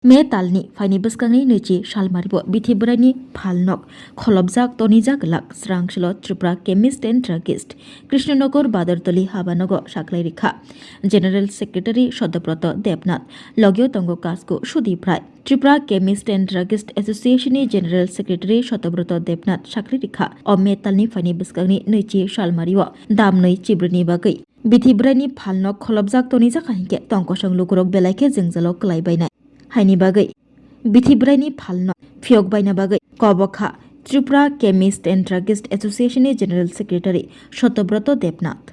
मे तालनि फाइनि बसकांनि नैथि सालमारिबो बिथिबरायनि फालनक खलबजाक तनिजाक लाक स्रांसल Tripura chemist and druggist Krishnanagar बादरतली हाबानग साख्लायरिखा जेनेरेल सेक्रेटारि सत्यव्रत देबनाथ लगियो तंग कासको सुदीप्राय त्रिपुरा केमिस्ट एंड ड्रागिस्ट एसोसिएशननि जेनेरेल सेक्रेटारि सत्यव्रत देबनाथ साख्लायरिखा अ मे तालनि फाइनि बसकांनि नैथि सालमारिओ दामनै चिब्रनि बागै बिथिबरायनि फालनक खलबजाक तनिजाक हाइके तंकसं लुकुरक बेलायके जोंजलाव क्लायबायनाय हाइनि बागै बिथिब्रायनि फालनो फियक बायना बागै कबखा त्रिपुरा केमिस्ट एंड ड्रागिस्ट एसोसिएशननि जेनेरेल सेक्रेटारि सत्यव्रत देबनाथ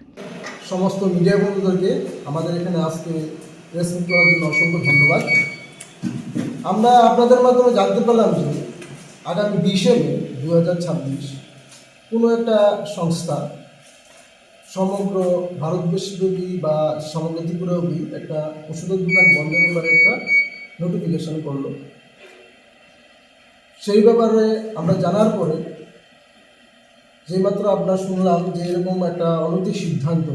সমস্ত মিডিয়া বন্ধুদেরকে আমাদের এখানে আজকে প্রেস মিট করার জন্য অসংখ্য ধন্যবাদ। আমরা আপনাদের মাধ্যমে জানতে পারলাম যে আগামী 20শে মে 2026 কোনো একটা সংস্থা সমগ্র ভারতবর্ষব্যাপী বা সমগ্র ত্রিপুরাব্যাপী একটা ওষুধের দোকান বন্ধের ব্যাপারে একটা নোটিফিকেশন করলো। সেই ব্যাপারে আমরা জানার পরে যেমাত্র আপনার শুনলাম যে এরকম একটা অনৈতিক সিদ্ধান্ত,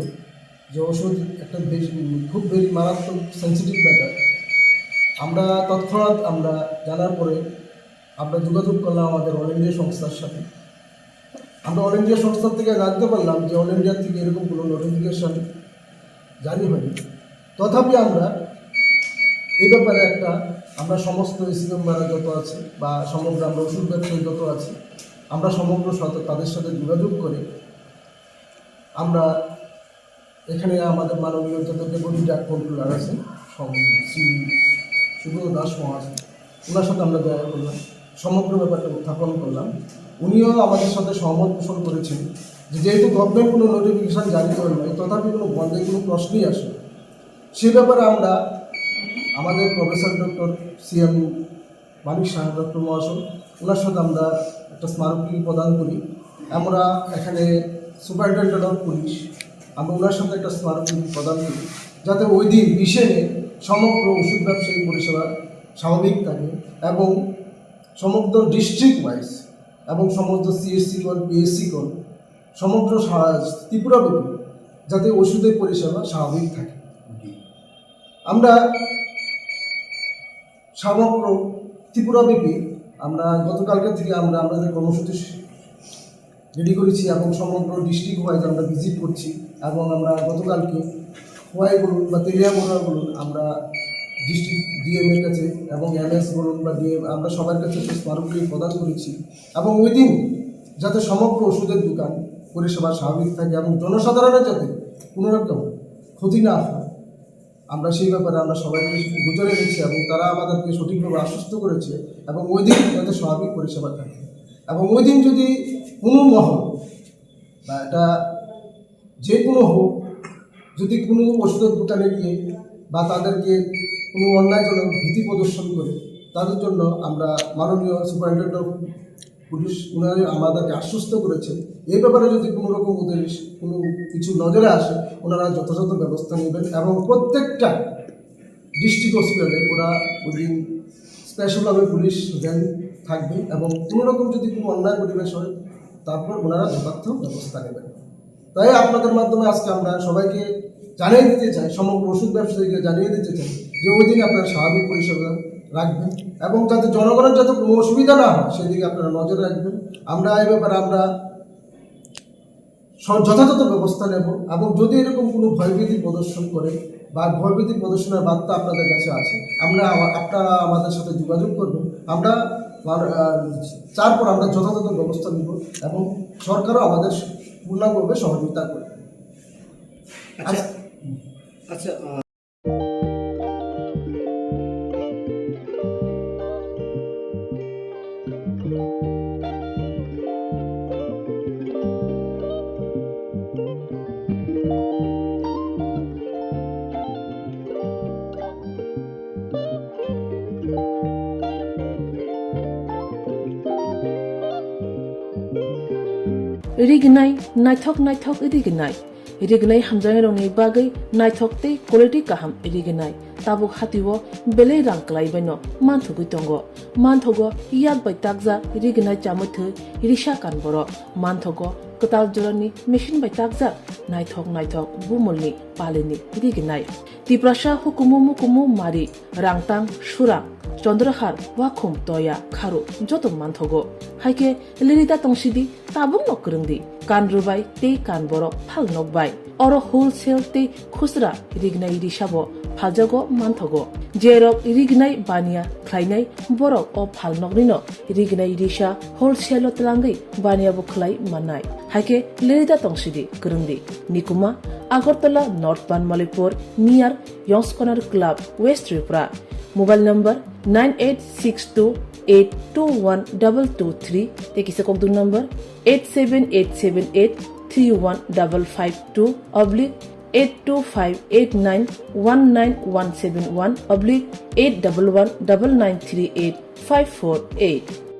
যে ওষুধ একটা খুব বেশি মারাত্মক সেন্সিটিভ ম্যাটার, আমরা তৎক্ষণাৎ আমরা জানার পরে আমরা যোগাযোগ করলাম আমাদের অল ইন্ডিয়া সংস্থার সাথে। আমরা অল ইন্ডিয়া সংস্থার থেকে জানতে পারলাম যে অল ইন্ডিয়া থেকে এরকম কোনো নোটিফিকেশান জারি হয়নি। তথাপি আমরা এই ব্যাপারে আমরা সমস্ত এসি মেম্বাররা যত আছে বা সমগ্র আমরা ওষুধ ব্যবসায়ী যত আছে আমরা সমগ্র তাদের সাথে যোগাযোগ করে আমরা এখানে আমাদের মাননীয় যত ডেপুটি ড্রাগ কন্ট্রোলার আছেন শ্রী সুব্রত দাস মহাশয়, ওনার সাথে আমরা দেখা করলাম, সমগ্র ব্যাপারটা উত্থাপন করলাম। উনিও আমাদের সাথে সহমত পোষণ করেছেন যে যেহেতু গভর্নমেন্ট কোনো নোটিফিকেশান জারি করে নয়, তথাপি কোনো বন্ধের কোনো প্রশ্নই আসে। সে ব্যাপারে আমরা আমাদের প্রফেসর ডক্টর সিএম মানিক শাহ ডক্টর মহাশয়, ওনার সাথে আমরা একটা স্মারকলিপি প্রদান করি। আমরা এখানে সুপারিনটেন্ডেন্ট অফ পুলিশ, আমরা ওনার সাথে একটা স্মারকলিপি প্রদান করি যাতে ওই দিন 20শে মে সমগ্র ওষুধ ব্যবসায়ী পরিষেবা স্বাভাবিক থাকে এবং সমগ্র ডিস্ট্রিক্ট ওয়াইজ এবং সমস্ত সিএসসি কল পিএসসি কল সমগ্র ত্রিপুরাব্যাপী যাতে ওষুধের পরিষেবা স্বাভাবিক থাকে। আমরা সমগ্র ত্রিপুরাব্যাপী আমরা গতকালকে থেকে আমরা আমাদের কর্মসূচি রেডি করেছি এবং সমগ্র ডিস্ট্রিক্ট ওয়াইজ আমরা ভিজিট করছি এবং আমরা গতকালকে খোয়াই বলুন বা তেলিয়া মোড়া বলুন আমরা ডিস্ট্রিক্ট ডিএমের কাছে এবং এমএস বলুন বা ডিএম আমরা সবার কাছে স্মারকলিপি প্রদান করেছি এবং ওই দিন যাতে সমগ্র ওষুধের দোকান পরিষেবা স্বাভাবিক থাকে এবং জনসাধারণের যাতে কোনো রকম ক্ষতি না হয় আমরা সেই ব্যাপারে আমরা সবাইকে গুজরে দিচ্ছি এবং তারা আমাদেরকে সঠিকভাবে আশ্বস্ত করেছে এবং ওই দিন যাতে স্বাভাবিক পরিষেবা থাকে এবং ওই দিন যদি কোনো মহল বা এটা যে কোনো হোক যদি কোনো ওষুধের দোকানে গিয়ে বা তাদেরকে কোনো অন্যায়জনক ভীতি প্রদর্শন করে তাদের জন্য আমরা মাননীয় সুপারিনটেন্ডেন্ট অফ পুলিশ ওনারা আমাদেরকে আশ্বস্ত করেছেন এই ব্যাপারে যদি কোনো রকম ওদের কোনো কিছু নজরে আসে ওনারা যথাযথ ব্যবস্থা নেবেন এবং প্রত্যেকটা ডিস্ট্রিক্ট হসপিটালে ওরা ওই দিন স্পেশালভাবে পুলিশ ভ্যান থাকবে এবং কোনো রকম যদি কোনো অন্যায় পরিবেশ হয় তারপর ওনারা যথার্থ ব্যবস্থা নেবেন। তাই আপনাদের মাধ্যমে আজকে আমরা সবাইকে জানিয়ে দিতে চাই, সমগ্র ওষুধ ব্যবসায়ীকে জানিয়ে দিতে চাই যে ওই দিন আপনারা স্বাভাবিক পরিষেবা রাখবেন এবং যাতে জনগণের যাতে কোনো অসুবিধা না হয় সেদিকে আপনারা নজর রাখবেন। আমরা এই ব্যাপারে আমরা যথাযথ ব্যবস্থা নেব এবং যদি এরকম কোনো ভয়ভীতি প্রদর্শন করে বা ভয়ভীতি প্রদর্শনের বার্তা আপনাদের কাছে আছে আপনারা আমাদের সাথে যোগাযোগ করবেন, আমরা তারপর আমরা যথাযথ ব্যবস্থা নেব এবং সরকারও আমাদের পূর্ণাঙ্গভাবে সহযোগিতা করবে। আচ্ছা रिगनाय नायथक रिगनाय हामजांगरंनि बागै नायथक ते क्वालिटी काहाम रिगनाय ताबुक हातिओ बेले रांक्लायबायनो मानथुगै दंगो मानथगो याक बाय ताकजा रिगनाय चामथो रिसा कानबरो मानथगो ketal jorani machine bai takjak naithok bumulni palini riginai tiprasha hukumu mari rangtang surang Chandrahar wakhum toya kharu joto manthogo haike lirida tongsidi tabung nok krungdi kan rubai te kan borok phal nok bai oro wholesale te khusra rignai risabo phaljago manthogo jerok rignai bania khlainai borok o phal noknino rignai risa wholesale tlangai bania bo khlai manai haike lirida tongsidi krungdi nikuma Agartala North Banmalipur near Yongs Corner Club West Tripura mobile number 9862821223 tekisa kokdu number 87878315552 oblique 825891971 oblique 8119938 548